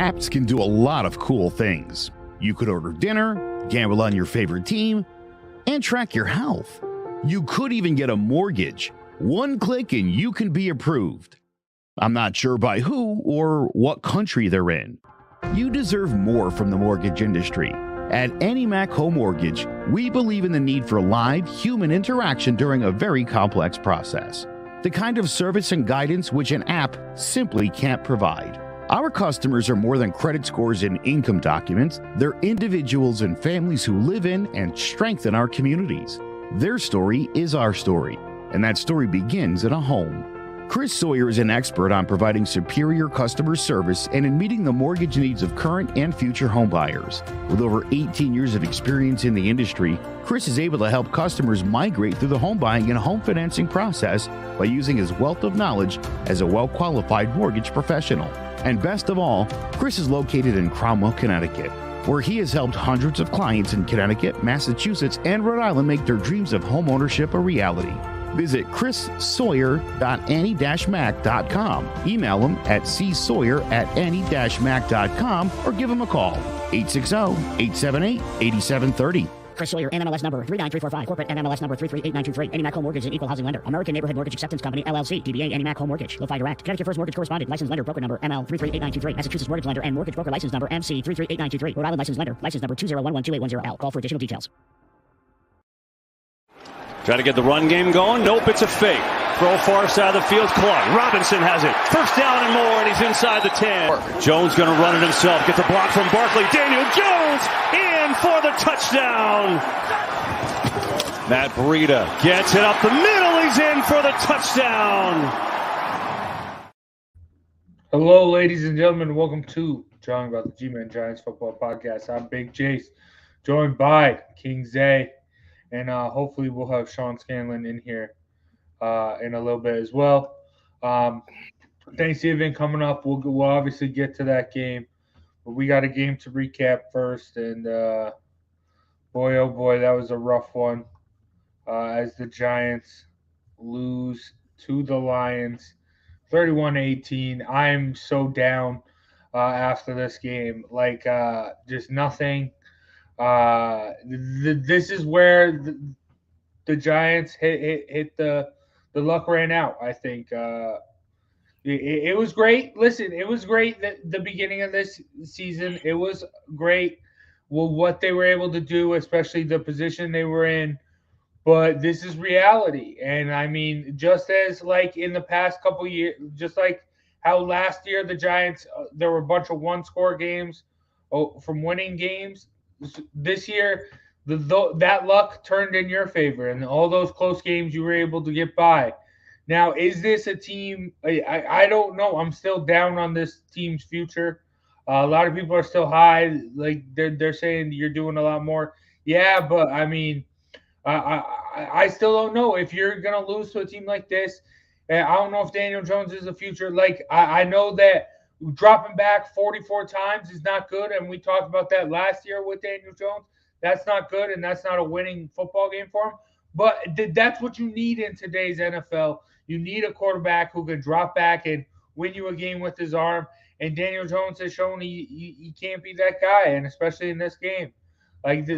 Apps can do a lot of cool things. You could order dinner, gamble on your favorite team, and track your health. You could even get a mortgage. One click and you can be approved. I'm not sure by who or what country they're in. You deserve more from the mortgage industry. At AnyMac Home Mortgage, we believe in the need for live human interaction during a very complex process. The kind of service and guidance which an app simply can't provide. Our customers are more than credit scores and income documents. They're individuals and families who live in and strengthen our communities. Their story is our story, and that story begins in a home. Chris Sawyer is an expert on providing superior customer service and in meeting the mortgage needs of current and future homebuyers. With over 18 years of experience in the industry, Chris is able to help customers migrate through the home buying and home financing process by using his wealth of knowledge as a well-qualified mortgage professional. And best of all, Chris is located in Cromwell, Connecticut, where he has helped hundreds of clients in Connecticut, Massachusetts, and Rhode Island make their dreams of homeownership a reality. Visit chrissawyer.any-mac.com. Email him at csawyer@any-mac.com or give him a call, 860-878-8730. Chris Sawyer, NMLS number 39345, corporate NMLS number 338923. AnyMac Home Mortgage is an equal housing lender. American Neighborhood Mortgage Acceptance Company, LLC, DBA AnyMac Home Mortgage. Lo-Fi Direct. Connecticut First Mortgage Correspondent, License Lender, Broker Number ML 338923. Massachusetts Mortgage Lender and Mortgage Broker License Number MC 338923. Rhode Island License Lender, License Number 201128110L. Call for additional details. Try to get the run game going. Nope, it's a fake. Throw far side of the field. Clark. Robinson has it. First down and more, and he's inside the 10. Jones going to run it himself. Gets a block from Barkley. Daniel Jones in for the touchdown. Matt Breida gets it up the middle. He's in for the touchdown. Hello, ladies and gentlemen. Welcome to Talking About the G-Men Giants Football Podcast. I'm Big Jace, joined by King Zay. And hopefully we'll have Sean Scanlon in here in a little bit as well. Thanksgiving coming up. We'll obviously get to that game. But we got a game to recap first. And boy, oh boy, that was a rough one as the Giants lose to the Lions 31-18. I'm so down after this game. Like, just nothing. This is where the Giants hit the luck ran out. I think it was great. Listen, it was great that the beginning of this season. It was great. Well, what they were able to do, especially the position they were in. But this is reality, and I mean, just as like in the past couple years, just like how last year the Giants there were a bunch of one-score games from winning games. This year, that luck turned in your favor, and all those close games you were able to get by. Now, is this a team? I don't know. I'm still down on this team's future. A lot of people are still high. Like they're saying you're doing a lot more. Yeah, but I mean, I still don't know if you're gonna lose to a team like this. I don't know if Daniel Jones is the future. Like I know that. Dropping back 44 times is not good, and we talked about that last year with Daniel Jones. That's not good, and that's not a winning football game for him. But that's what you need in today's NFL. You need a quarterback who can drop back and win you a game with his arm. And Daniel Jones has shown he can't be that guy, and especially in this game. Like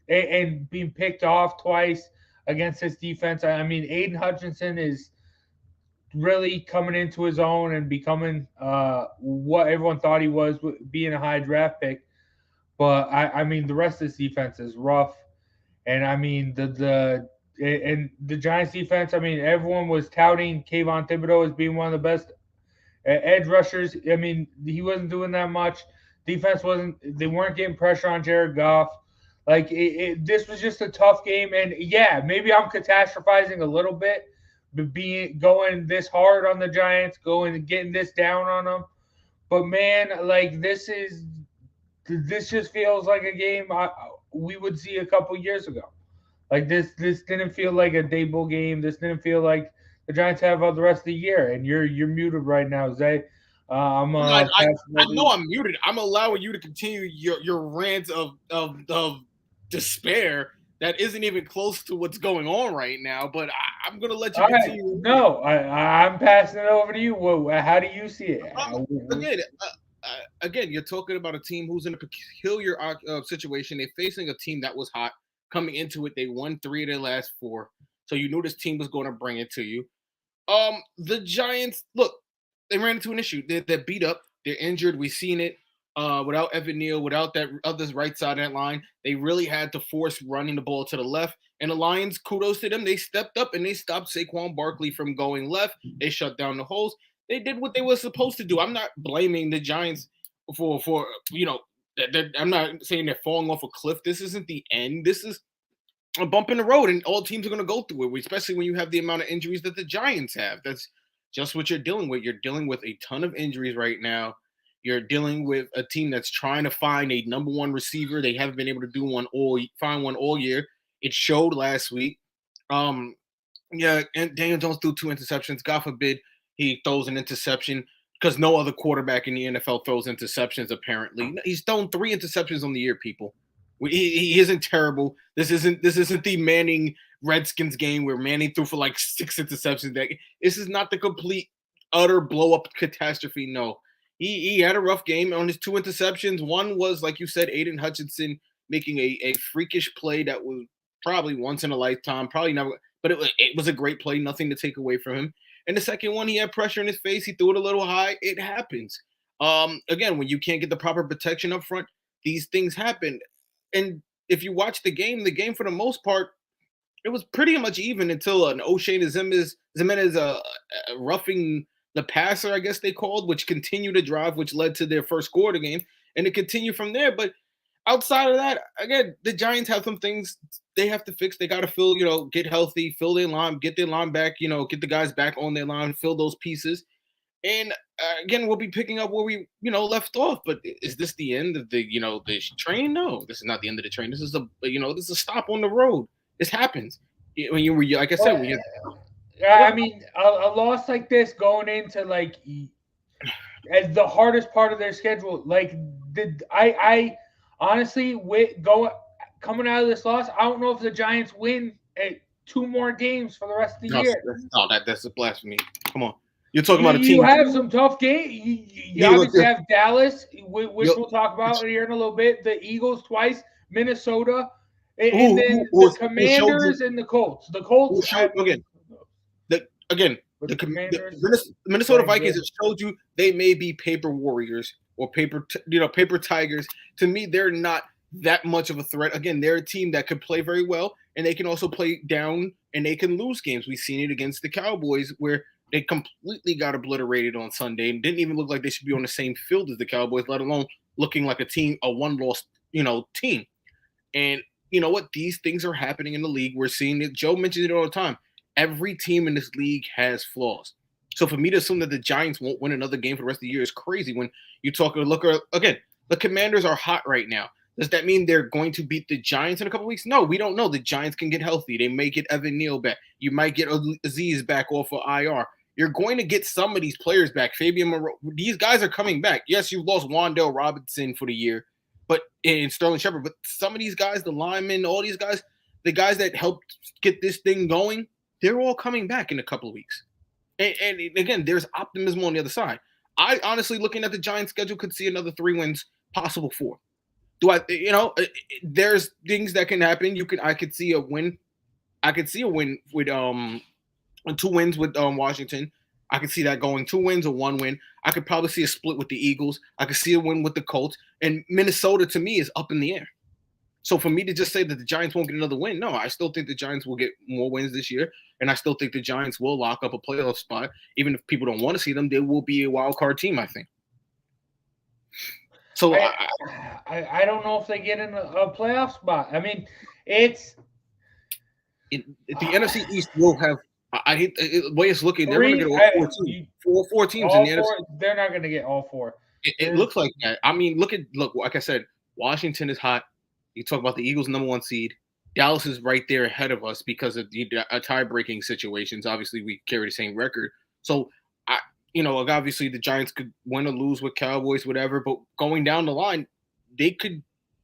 and being picked off twice against this defense. I mean, Aiden Hutchinson is really coming into his own and becoming what everyone thought he was, being a high draft pick. But I mean, the rest of this defense is rough, and I mean the Giants defense. I mean, everyone was touting Kayvon Thibodeau as being one of the best edge rushers. I mean, he wasn't doing that much. Defense wasn't. They weren't getting pressure on Jared Goff. Like this was just a tough game, and yeah, maybe I'm catastrophizing a little bit. Going this hard on the Giants, getting this down on them, but man, like this just feels like a game we would see a couple years ago. Like this didn't feel like a Daboll game. This didn't feel like the Giants have all the rest of the year. And you're muted right now, Zay. I know I'm muted. I'm allowing you to continue your rant of despair. That isn't even close to what's going on right now, but I'm going to let you continue. Right. No, I'm passing it over to you. How do you see it? Again, again, you're talking about a team who's in a peculiar situation. They're facing a team that was hot coming into it. They won 3 of their last 4, so you knew this team was going to bring it to you. The Giants, look, they ran into an issue. They're beat up. They're injured. We've seen it. Without Evan Neal, without that other right side of that line, they really had to force running the ball to the left. And the Lions, kudos to them, they stepped up and they stopped Saquon Barkley from going left. They shut down the holes. They did what they were supposed to do. I'm not blaming the Giants for I'm not saying they're falling off a cliff. This isn't the end. This is a bump in the road, and all teams are going to go through it, especially when you have the amount of injuries that the Giants have. That's just what you're dealing with. You're dealing with a ton of injuries right now. You're dealing with a team that's trying to find a number one receiver. They haven't been able to find one all year. It showed last week. And Daniel Jones threw 2 interceptions. God forbid he throws an interception, because no other quarterback in the NFL throws interceptions, apparently. He's thrown 3 interceptions on the year, people. He isn't terrible. This isn't the Manning Redskins game where Manning threw for like 6 interceptions. This is not the complete, utter blow-up catastrophe, no. He had a rough game on his 2 interceptions. One was, like you said, Aiden Hutchinson making a freakish play that was probably once in a lifetime, probably never, but it was a great play, nothing to take away from him. And the second one, he had pressure in his face. He threw it a little high. It happens. Again, when you can't get the proper protection up front, these things happen. And if you watch the game for the most part, it was pretty much even until an O'Shane Zimenez roughing the passer, I guess they called, which continued to drive, which led to their first score of the game, and it continued from there. But outside of that, again, the Giants have some things they have to fix. They got to get healthy, fill their line, get their line back, get the guys back on their line, fill those pieces. And again, we'll be picking up where we, left off. But is this the end of the train? No, this is not the end of the train. This is this is a stop on the road. This happens. When you were, like I said, I mean, a loss like this going into as the hardest part of their schedule. I honestly, coming out of this loss, I don't know if the Giants win 2 more games for the rest of the year. That's a blasphemy. Come on, you're talking about a team. You have some tough games. You obviously have Dallas, which we'll talk about here in a little bit. The Eagles twice, Minnesota, and then the Commanders and the Colts. The Colts the Minnesota Vikings have showed you they may be paper warriors or paper tigers. To me, they're not that much of a threat. Again, they're a team that could play very well, and they can also play down, and they can lose games. We've seen it against the Cowboys where they completely got obliterated on Sunday and didn't even look like they should be on the same field as the Cowboys, let alone looking like a one-loss, team. And you know what? These things are happening in the league. We're seeing it. Joe mentions it all the time. Every team in this league has flaws. So for me to assume that the Giants won't win another game for the rest of the year is crazy. When you again, the Commanders are hot right now. Does that mean they're going to beat the Giants in a couple weeks? No, we don't know. The Giants can get healthy. They may get Evan Neal back. You might get Aziz back off of IR. You're going to get some of these players back. Fabian Moreau. These guys are coming back. Yes, you've lost Wan'Dale Robinson for the year, and Sterling Shepard. But some of these guys, the linemen, all these guys, the guys that helped get this thing going, they're all coming back in a couple of weeks. And again, there's optimism on the other side. I honestly, looking at the Giants' schedule, could see another 3 wins, possible 4. There's things that can happen. I could see a win. I could see a win with 2 wins with Washington. I could see that going 2 wins or 1 win. I could probably see a split with the Eagles. I could see a win with the Colts. And Minnesota, to me, is up in the air. So for me to just say that the Giants won't get another win, no, I still think the Giants will get more wins this year. And I still think the Giants will lock up a playoff spot. Even if people don't want to see them, they will be a wild card team, I think. So I don't know if they get in a playoff spot. I mean, it's the NFC East will have. I hate the way it's looking. They're going to get all 4 teams in the NFC. They're not going to get all 4. It looks like that. I mean, look. Like I said, Washington is hot. You talk about the Eagles' number 1 seed. Dallas is right there ahead of us because of the tie-breaking situations. Obviously, we carry the same record. So, obviously the Giants could win or lose with Cowboys, whatever. But going down the line, they could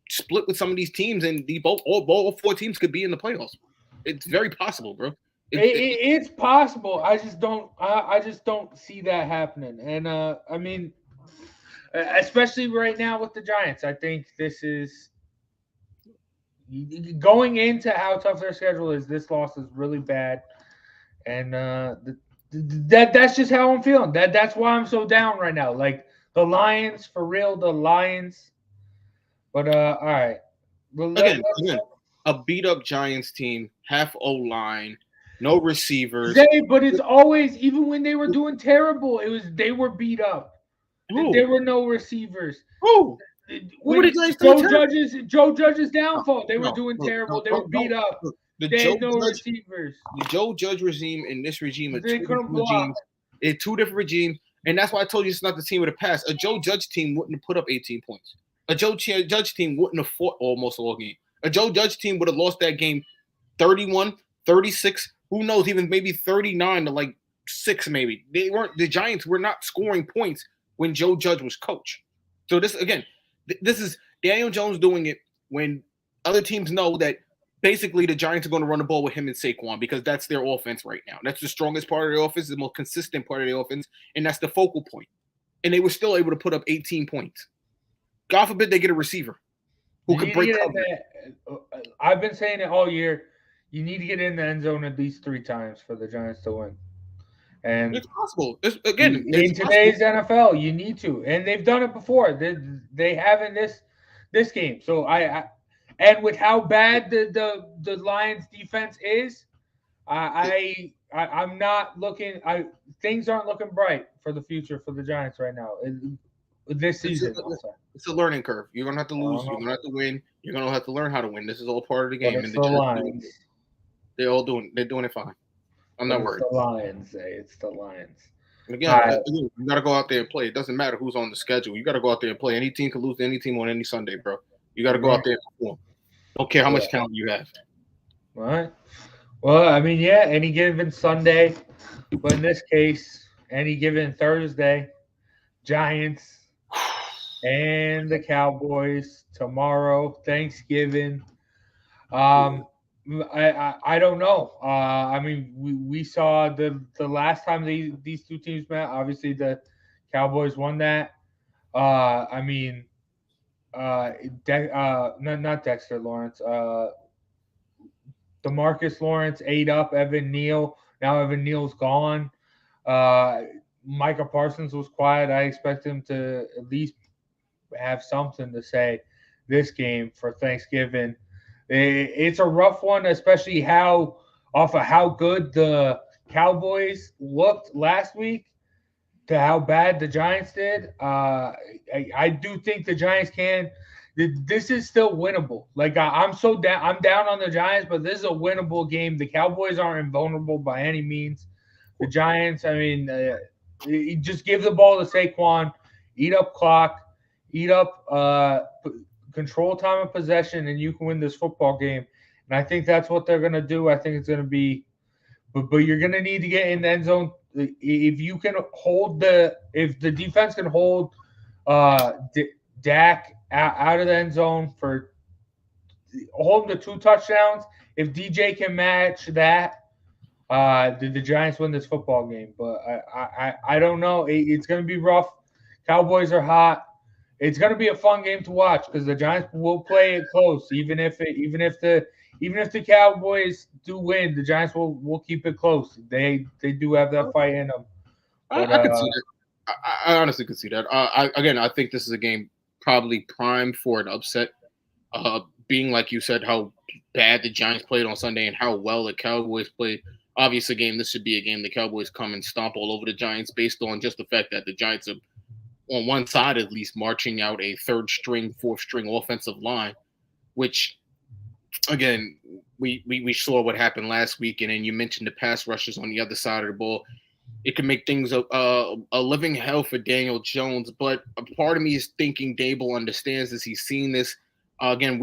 split with some of these teams, and all 4 teams could be in the playoffs. It's very possible, bro. It's possible. I just don't see that happening. And I mean, especially right now with the Giants. I think this is going into how tough their schedule is. This loss is really bad, and that's just how I'm feeling. That's why I'm so down right now. Like the Lions, for real, the Lions. But all right. Well, again, a beat up Giants team, half O line, no receivers. But it's always, even when they were doing terrible, they were beat up. Who? There were no receivers. Who? Joe Judge's downfall. They were doing terrible. They were beat up. They had no receivers. The Joe Judge regime and this regime are They couldn't block. It's two different regimes, and that's why I told you it's not the team of the past. A Joe Judge team wouldn't have put up 18 points. A Joe Judge team wouldn't have fought almost all game. A Joe Judge team would have lost that game 31, 36, who knows, even maybe 39 to like 6 maybe. The Giants were not scoring points when Joe Judge was coach. So this is Daniel Jones doing it when other teams know that basically the Giants are going to run the ball with him and Saquon because that's their offense right now. That's the strongest part of the offense, the most consistent part of the offense, and that's the focal point. And they were still able to put up 18 points. God forbid they get a receiver who could break coverage. I've been saying it all year. You need to get in the end zone at least 3 times for the Giants to win. And it's possible. In today's NFL, you need to, and they've done it before. They have in this game. So and with how bad the Lions defense is, I'm not looking. Things aren't looking bright for the future for the Giants right now. This season, it's a learning curve. You're gonna have to lose. You're gonna have to win. You're gonna have to learn how to win. This is all part of the game. And the Lions. They're doing it fine. I'm not worried. It's the Lions. It's the Lions. And again, you got to go out there and play. It doesn't matter who's on the schedule. You got to go out there and play. Any team can lose to any team on any Sunday, bro. You got to go out there and perform. Don't care how much talent you have. All right. Well, I mean, yeah, any given Sunday, but in this case, any given Thursday, Giants and the Cowboys tomorrow, Thanksgiving. I don't know. I mean, we saw the last time these two teams met. Obviously, the Cowboys won that. I mean, not Dexter Lawrence. DeMarcus Lawrence ate up Evan Neal. Now Evan Neal's gone. Micah Parsons was quiet. I expect him to at least have something to say this game for Thanksgiving. It's a rough one, especially off of how good the Cowboys looked last week to how bad the Giants did. I do think the Giants can. This is still winnable. Like I'm down on the Giants, but this is a winnable game. The Cowboys aren't invulnerable by any means. The Giants, I mean, just give the ball to Saquon, eat up clock, eat up control time of possession, and you can win this football game. And I think that's what they're going to do. I think it's going to be but you're going to need to get in the end zone. If you can if the defense can hold Dak out of the end zone hold him to 2 touchdowns, if DJ can match that, the Giants win this football game. But I don't know. It's going to be rough. Cowboys are hot. It's going to be a fun game to watch because the Giants will play it close. Even if the Cowboys do win, the Giants will keep it close. They do have that fight in them. But, I can see that. I honestly can see that. I think this is a game probably primed for an upset. Being like you said, how bad the Giants played on Sunday and how well the Cowboys played. Obviously, this should be a game the Cowboys come and stomp all over the Giants based on just the fact that the Giants are on one side at least marching out a 3rd string, 4th string offensive line, which again we saw what happened last week, and then you mentioned the pass rushers on the other side of the ball. It can make things a living hell for Daniel Jones, but a part of me is thinking Dable understands this. He's seen this. Again,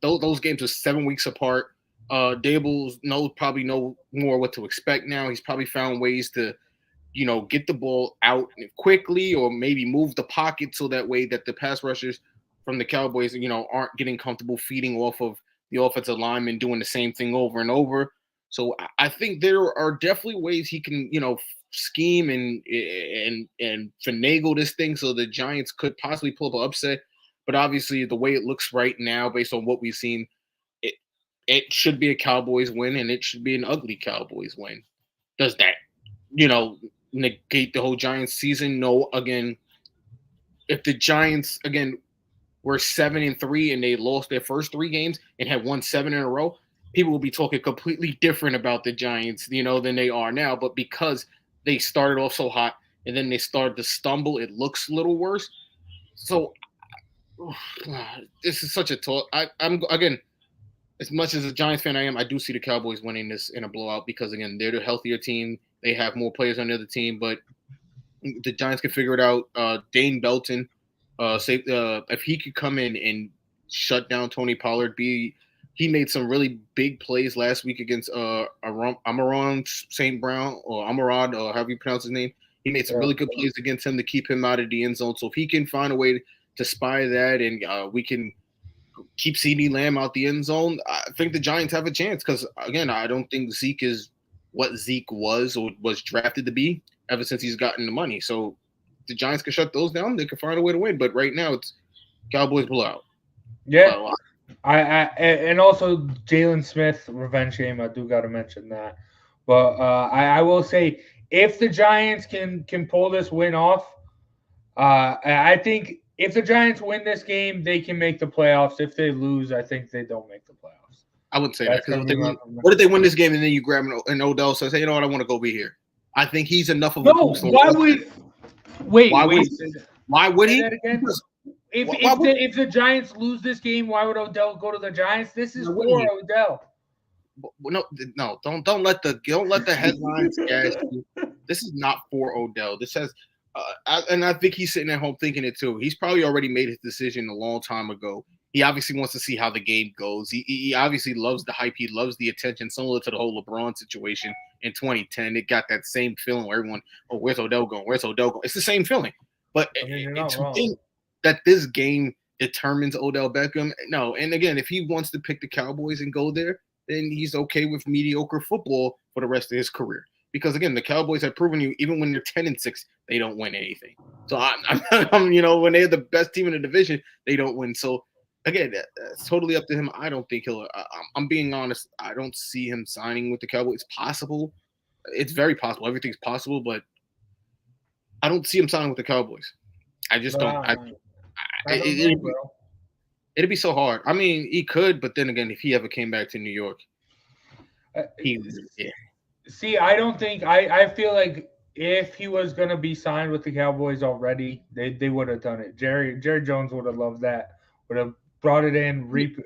those games are 7 weeks apart. Dable probably know more what to expect now. He's probably found ways to get the ball out quickly or maybe move the pocket so that way that the pass rushers from the Cowboys, aren't getting comfortable feeding off of the offensive lineman doing the same thing over and over. So I think there are definitely ways he can, scheme and finagle this thing so the Giants could possibly pull up an upset. But obviously, the way it looks right now, based on what we've seen, it should be a Cowboys win, and it should be an ugly Cowboys win. Does that, negate the whole Giants season? No. Again, if the Giants were 7-3 and they lost their first 3 games and had won 7 in a row, people will be talking completely different about the Giants, than they are now. But because they started off so hot and then they started to stumble, it looks a little worse. So this is such a talk. I'm again, as much as a Giants fan I am, I do see the Cowboys winning this in a blowout because, again, they're the healthier team. They have more players on the other team, but the Giants can figure it out. Dane Belton, if he could come in and shut down Tony Pollard, he made some really big plays last week against Amaron St. Brown, or Amarad, or however you pronounce his name. He made some really good plays against him to keep him out of the end zone. So if he can find a way to spy that and we can keep CeeDee Lamb out the end zone, I think the Giants have a chance because, again, I don't think Zeke is what Zeke was or was drafted to be ever since he's gotten the money. So the Giants can shut those down. They can find a way to win. But right now it's Cowboys blowout. Yeah. And also Jalen Smith, revenge game. I do got to mention that. But I will say, if the Giants can pull this win off, I think if the Giants win this game, they can make the playoffs. If they lose, I think they don't make the playoffs. I wouldn't say that because what if they win this game and then you grab an Odell says, hey, you know what, I want to go be here. I think he's enough of a boost. Why would he? That again? If the Giants lose this game, why would Odell go to the Giants? This is for Odell. No, don't let the headlines gas you. This is not for Odell. This has, and I think he's sitting at home thinking it too. He's probably already made his decision a long time ago. He obviously wants to see how the game goes. He obviously loves the hype. He loves the attention, similar to the whole LeBron situation in 2010. It got that same feeling where everyone, where's Odell going? Where's Odell going? It's the same feeling. But to think that this game determines Odell Beckham, no. And again, if he wants to pick the Cowboys and go there, then he's okay with mediocre football for the rest of his career. Because again, the Cowboys have proven you, even when they're 10-6, they don't win anything. So I'm when they're the best team in the division, they don't win. So again, it's totally up to him. I don't think he'll. I'm being honest. I don't see him signing with the Cowboys. It's possible. It's very possible. Everything's possible, but I don't see him signing with the Cowboys. I just don't. It'd be so hard. I mean, he could, but then again, if he ever came back to New York, See, I don't think I feel like if he was gonna be signed with the Cowboys already, they would have done it. Jerry Jones would have loved that. Would have brought it in, reap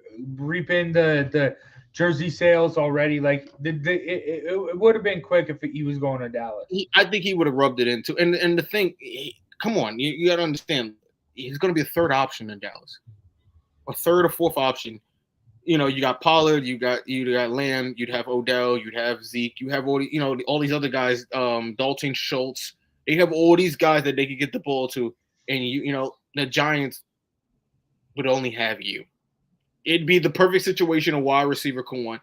in the jersey sales already. Like it would have been quick if he was going to Dallas. I think he would have rubbed it into. And the thing, come on, you got to understand, he's going to be a third option in Dallas, a third or fourth option. You got Pollard, you got Lamb, you'd have Odell, you'd have Zeke, you have all these other guys, Dalton Schultz. They have all these guys that they could get the ball to, and the Giants would only have you. It'd be the perfect situation a wide receiver could want,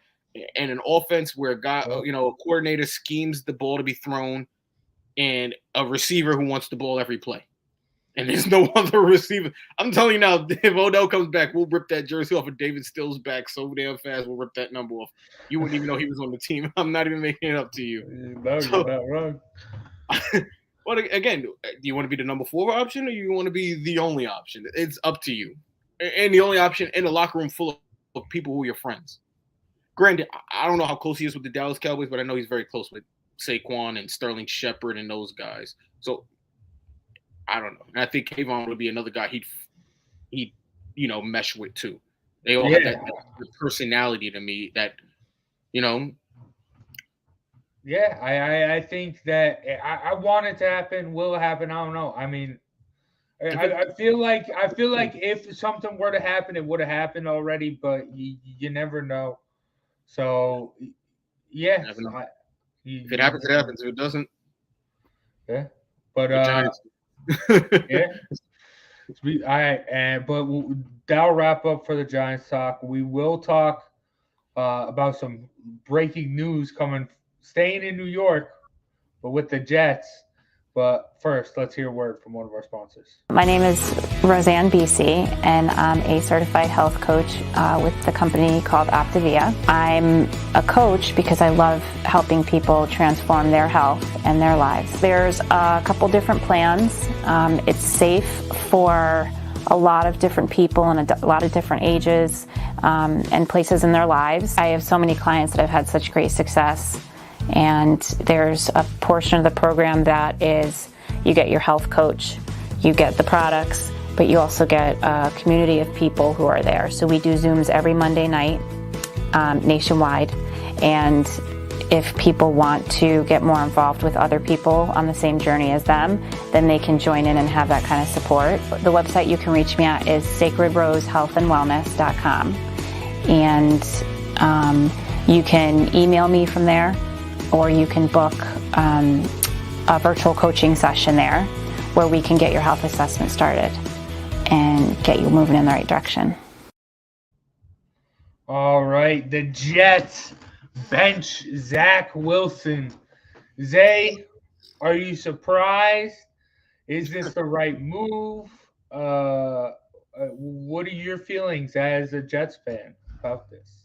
and an offense where a coordinator schemes the ball to be thrown, and a receiver who wants the ball every play. And there's no other receiver. I'm telling you now, if Odell comes back, we'll rip that jersey off of David Still's back so damn fast. We'll rip that number off. You wouldn't even know he was on the team. I'm not even making it up to you. No, you're not wrong. But again, do you want to be the number 4 option or you want to be the only option? It's up to you. And the only option in a locker room full of people who are your friends. Granted, I don't know how close he is with the Dallas Cowboys, but I know he's very close with Saquon and Sterling Shepard and those guys. So I don't know. And I think Kayvon would be another guy he'd mesh with too. They all have that personality to me that, Yeah, I think that I want it to happen. Will it happen? I don't know. I mean, I feel like if something were to happen, it would have happened already, but you never know. So yeah, if it happens, it happens. If it doesn't, yeah. But yeah. All right, but that'll wrap up for the Giants talk. We will talk about some breaking news staying in New York, but with the Jets. But first, let's hear a word from one of our sponsors. My name is Roseanne BC, and I'm a certified health coach with the company called Optavia. I'm a coach because I love helping people transform their health and their lives. There's a couple different plans. It's safe for a lot of different people and a lot of different ages and places in their lives. I have so many clients that have had such great success. And there's a portion of the program that is you get your health coach, you get the products, but you also get a community of people who are there. So we do Zooms every Monday night nationwide. And if people want to get more involved with other people on the same journey as them, then they can join in and have that kind of support. The website you can reach me at is sacredrosehealthandwellness.com. And you can email me from there, or you can book a virtual coaching session there where we can get your health assessment started and get you moving in the right direction. All right, the Jets bench Zach Wilson. Zay, are you surprised? Is this the right move? What are your feelings as a Jets fan about this?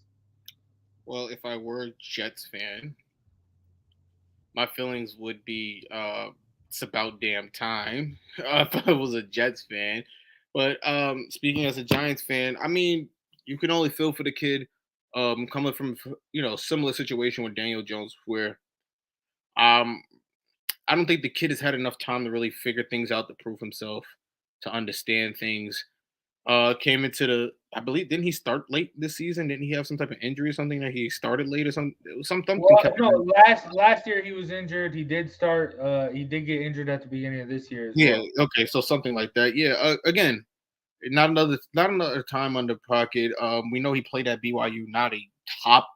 Well, if I were a Jets fan, my feelings would be it's about damn time if I was a Jets fan. But speaking as a Giants fan, I mean, you can only feel for the kid coming from, similar situation with Daniel Jones, where I don't think the kid has had enough time to really figure things out, to prove himself, to understand things. Came into I believe, didn't he start late this season? Didn't he have some type of injury or something that he started late or something? Something. Well, no, last year he was injured. He did start. He did get injured at the beginning of this year. Yeah. Well. Okay. So something like that. Yeah. Again, not another time under pocket. We know he played at BYU, not a top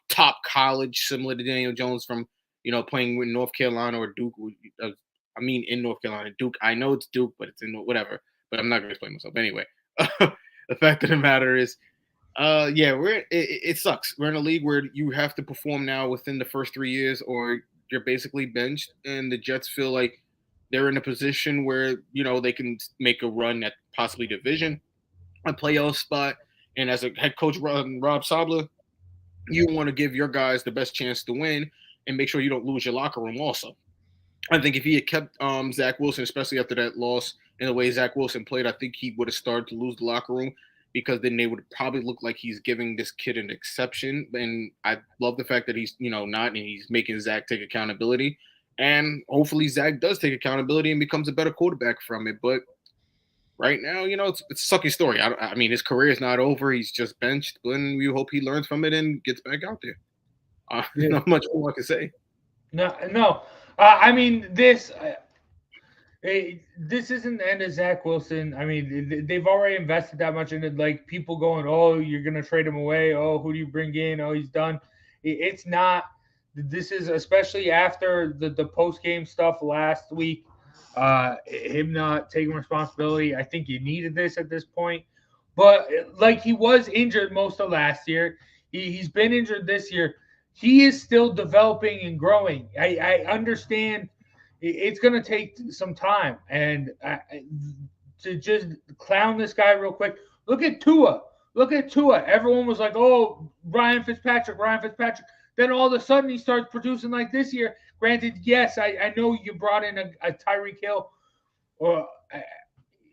college, similar to Daniel Jones from playing with North Carolina or Duke. In North Carolina, Duke. I know it's Duke, but it's in whatever. But I'm not going to explain myself anyway. The fact of the matter is, it sucks. We're in a league where you have to perform now within the first 3 years, or you're basically benched. And the Jets feel like they're in a position where they can make a run at possibly division, a playoff spot. And as a head coach, Rob Sabler, you want to give your guys the best chance to win and make sure you don't lose your locker room. Also, I think if he had kept Zach Wilson, especially after that loss, and the way Zach Wilson played, I think he would have started to lose the locker room, because then they would probably look like he's giving this kid an exception. And I love the fact that he's, not, and he's making Zach take accountability. And hopefully Zach does take accountability and becomes a better quarterback from it. But right now, it's a sucky story. I mean, his career is not over. He's just benched, and we hope he learns from it and gets back out there. Not much more I can say. No. I mean, this isn't the end of Zach Wilson. I mean, they've already invested that much in it. Like, people going, oh, you're going to trade him away. Oh, who do you bring in? Oh, he's done. It's not. This is, especially after the post-game stuff last week, him not taking responsibility. I think you needed this at this point. But, like, he was injured most of last year. He's been injured this year. He is still developing and growing. I understand it's going to take some time. And to just clown this guy real quick, look at Tua. Everyone was like, oh, Ryan Fitzpatrick. Then all of a sudden he starts producing like this year. Granted, yes, I know you brought in a Tyreek Hill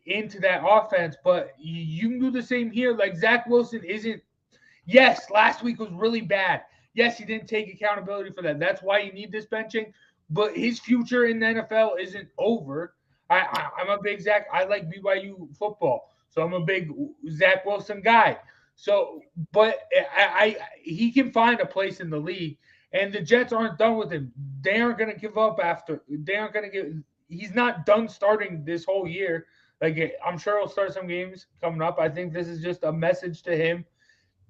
into that offense, but you can do the same here. Like, Zach Wilson isn't – yes, last week was really bad. Yes, he didn't take accountability for that. That's why you need this benching. But his future in the NFL isn't over. I'm a big Zach. I like BYU football, so I'm a big Zach Wilson guy. So, but he can find a place in the league, and the Jets aren't done with him. They aren't going to give up after. They aren't going to give. He's not done starting this whole year. Like, I'm sure he'll start some games coming up. I think this is just a message to him.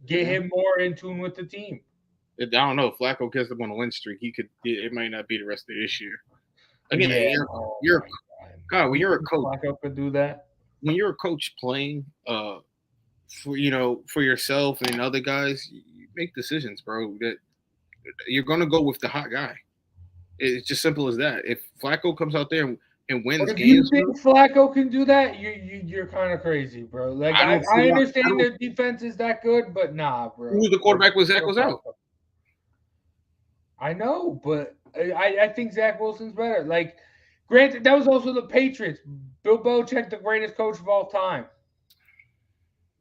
Get him more in tune with the team. I don't know. If Flacco gets up on a win streak, it might not be the rest of this year. Again, when you're a coach, Flacco could do that. When you're a coach playing, for yourself and other guys, you make decisions, bro. That you're gonna go with the hot guy. It's just simple as that. If Flacco comes out there and wins But if games, you think Flacco can do that, you're kind of crazy, bro. Like I understand their defense is that good, but nah, bro. Who was the quarterback when Zach was out? I know, but I think Zach Wilson's better. Like, granted, that was also the Patriots. Bill Belichick, the greatest coach of all time.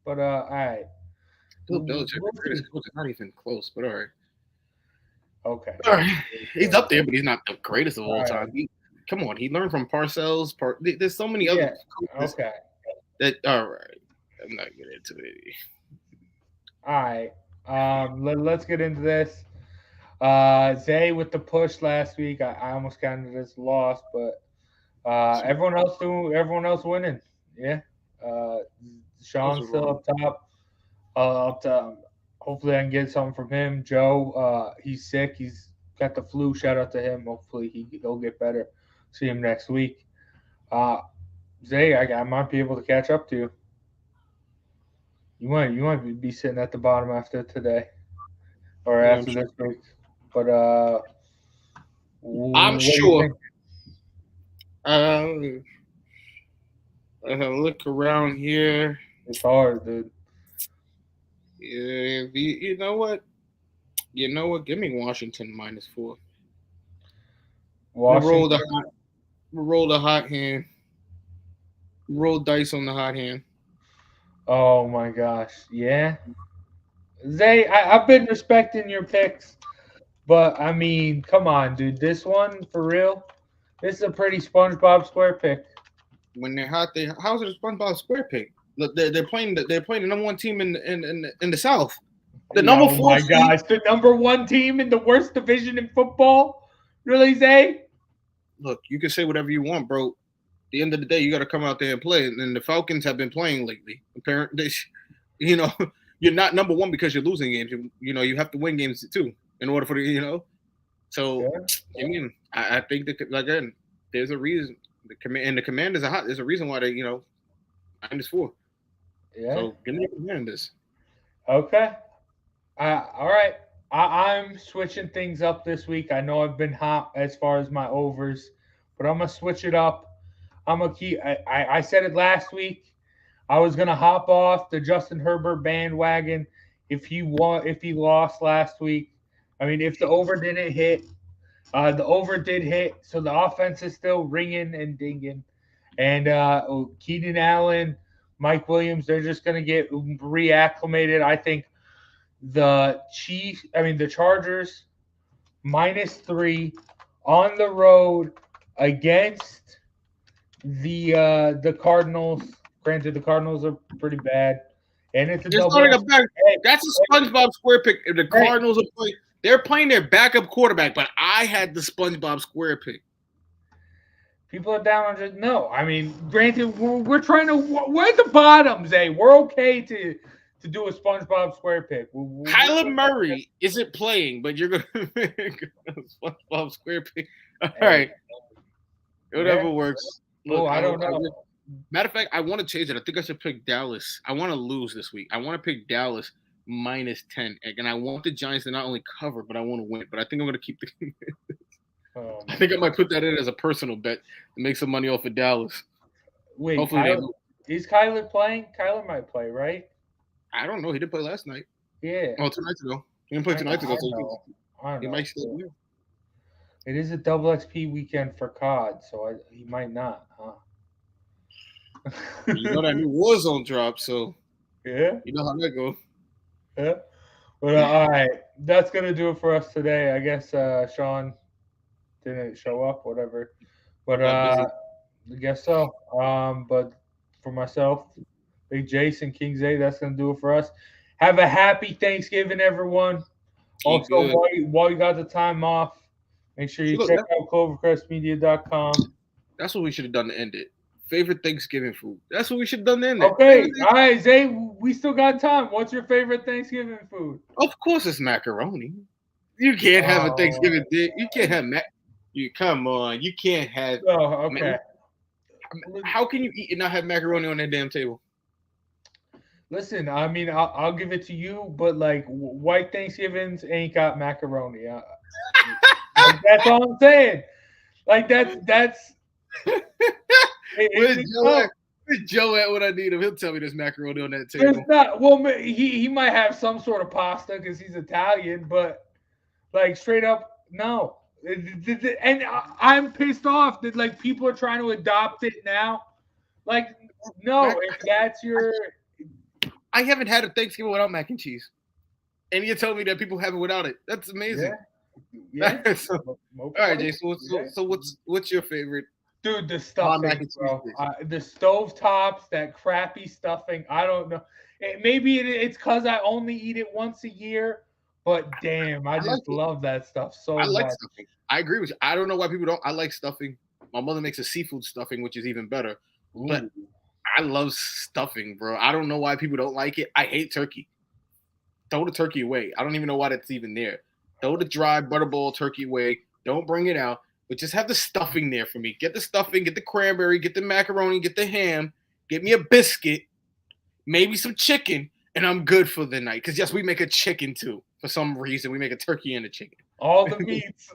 But all right. Bill Belichick, the greatest coach, is not even close. But all right. Okay. All right. He's up there, but he's not the greatest of all time. Come on, he learned from Parcells. There's so many other coaches. Okay. All right. I'm not getting into it. All right. Let's get into this. Zay with the push last week. I almost counted it as a loss, but everyone else winning. Yeah. Sean's still up top. Hopefully I can get something from him. Joe, he's sick. He's got the flu. Shout out to him. Hopefully he'll get better. See him next week. Zay, I might be able to catch up to you. You might be sitting at the bottom after today or after this week. But I'm sure. I look around here. It's hard, dude. Yeah, you know what? Give me Washington -4. Washington. We'll roll the hot hand. Roll dice on the hot hand. Oh my gosh, yeah. Zay, I've been respecting your picks, but I mean, come on, dude. This one for real. This is a pretty SpongeBob Square pick. When they're hot, how's it a SpongeBob Square pick? Look, they're playing the number one team in the South. The number 4. Oh my gosh, the number 1 team in the worst division in football. Really, Zay? Look, you can say whatever you want, bro. At the end of the day, you got to come out there and play. And the Falcons have been playing lately. Apparently, you're not number 1 because you're losing games. You have to win games too in order for So, yeah. I mean, I think that again, there's a reason. The Commanders are hot. There's a reason why they -4. Yeah. So give me the Commanders. Okay. All right. I'm switching things up this week. I know I've been hot as far as my overs, but I'm gonna switch it up. I'm gonna keep. I said it last week. I was gonna hop off the Justin Herbert bandwagon if he lost last week. I mean, if the over didn't hit, the over did hit, so the offense is still ringing and dinging. And Keenan Allen, Mike Williams, they're just gonna get reacclimated. I think the Chargers -3 on the road against the Cardinals. Granted, the Cardinals are pretty bad, and it's a double. That's a SpongeBob Square pick. If the Cardinals are playing, they're playing their backup quarterback, but I had the SpongeBob Square pick. People are down on just no. I mean, granted, we're trying to. We're at the bottom, Zay. We're okay to do a SpongeBob Square pick. Kyler Murray isn't playing, but you're gonna make a SpongeBob Square pick. All right, whatever works. Look, I don't know. Matter of fact, I want to change it. I think I should pick Dallas. I want to lose this week. I want to pick Dallas -10, and I want the Giants to not only cover, but I want to win. But I think I'm going to keep the. I think I might put that in as a personal bet to make some money off of Dallas. Wait, is Kyler playing? Kyler might play, right? I don't know. He didn't play last night. Yeah. Oh, 2 nights ago. He didn't play 2 nights ago. He might still be. It is a double XP weekend for COD, so he might not, huh? You know that new Warzone drop, so yeah. You know how that goes. Yeah. Well, all right. That's gonna do it for us today. I guess Sean didn't show up, whatever. But I guess so. But for myself, Big Jason, King Zay, that's gonna do it for us. Have a happy Thanksgiving, everyone. Also, while you got the time off, make sure you check out CloverCrestMedia.com. That's what we should have done to end it. Favorite Thanksgiving food. That's what we should have done to end it. Okay, all right, Zay, we still got time. What's your favorite Thanksgiving food? Of course, it's macaroni. You can't have a Thanksgiving dish. You can't have come on. You can't have. Oh, okay. How can you eat and not have macaroni on that damn table? Listen, I mean, I'll give it to you, but like white Thanksgivings ain't got macaroni. Like, that's all I'm saying. Like that's. Where's Joe at when I need him? He'll tell me there's macaroni on that table. There's not. Well, he might have some sort of pasta because he's Italian, but like straight up, no. And I'm pissed off that like people are trying to adopt it now. Like, no, if that's your. I haven't had a Thanksgiving without mac and cheese, and you tell me that people have it without it. That's amazing. Yeah. All right, Jason. So what's your favorite? Dude, the stuffing, bro. The stovetops, that crappy stuffing. I don't know. Maybe it's because I only eat it once a year, but damn, I just love that stuff so much. I like stuffing. I agree with you. I don't know why people don't. I like stuffing. My mother makes a seafood stuffing, which is even better. Ooh. But I love stuffing, bro. I don't know why people don't like it. I hate turkey. Throw the turkey away. I don't even know why that's even there. Throw the dry butterball turkey away. Don't bring it out. But just have the stuffing there for me. Get the stuffing, get the cranberry, get the macaroni, get the ham, get me a biscuit, maybe some chicken, and I'm good for the night. Because, yes, we make a chicken, too. For some reason, we make a turkey and a chicken. All the meats.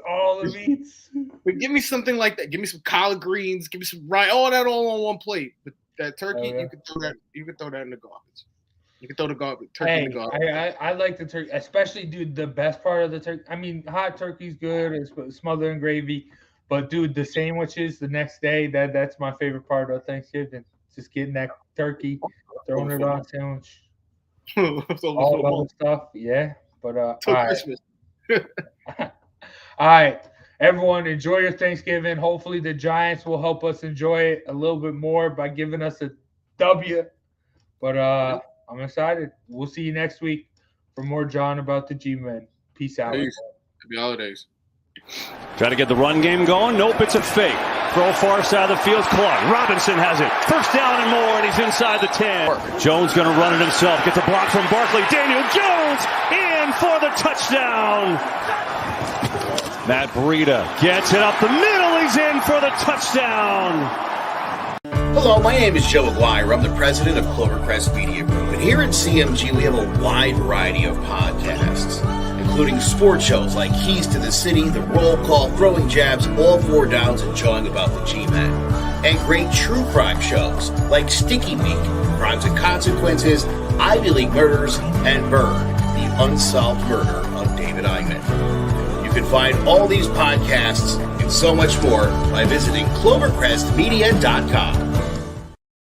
But give me something like that. Give me some collard greens. Give me some rice. All that all on one plate. But that turkey, you can throw that in the garbage. You can throw the turkey in the garbage. I like the turkey, especially, dude, the best part of the turkey. I mean, hot turkey's good. It's smothered in gravy. But, dude, the sandwiches the next day, that's my favorite part of Thanksgiving. Just getting that turkey, throwing it on a sandwich. All the other stuff, yeah. But, all Christmas. All right. Everyone, enjoy your Thanksgiving. Hopefully the Giants will help us enjoy it a little bit more by giving us a W. But I'm excited. We'll see you next week for more John about the G-Men. Peace out. Peace. Happy holidays. Try to get the run game going. Nope, it's a fake. Throw far side of the field. Clark. Robinson has it. First down and more, and he's inside the 10. Jones going to run it himself. Gets a block from Barkley. Daniel Jones in for the touchdown. Matt Breida gets it up the middle. He's in for the touchdown. Hello, my name is Joe Aguirre. I'm the president of Clovercrest Media Group. And here at CMG, we have a wide variety of podcasts, including sports shows like Keys to the City, The Roll Call, Throwing Jabs, All Four Downs, and Jawing About the G-Men. And great true crime shows like Sticky Week, Crimes and Consequences, Ivy League Murders, and Bird, the unsolved murder of David Eichmann. You can find all these podcasts and so much more by visiting clovercrestmedia.com.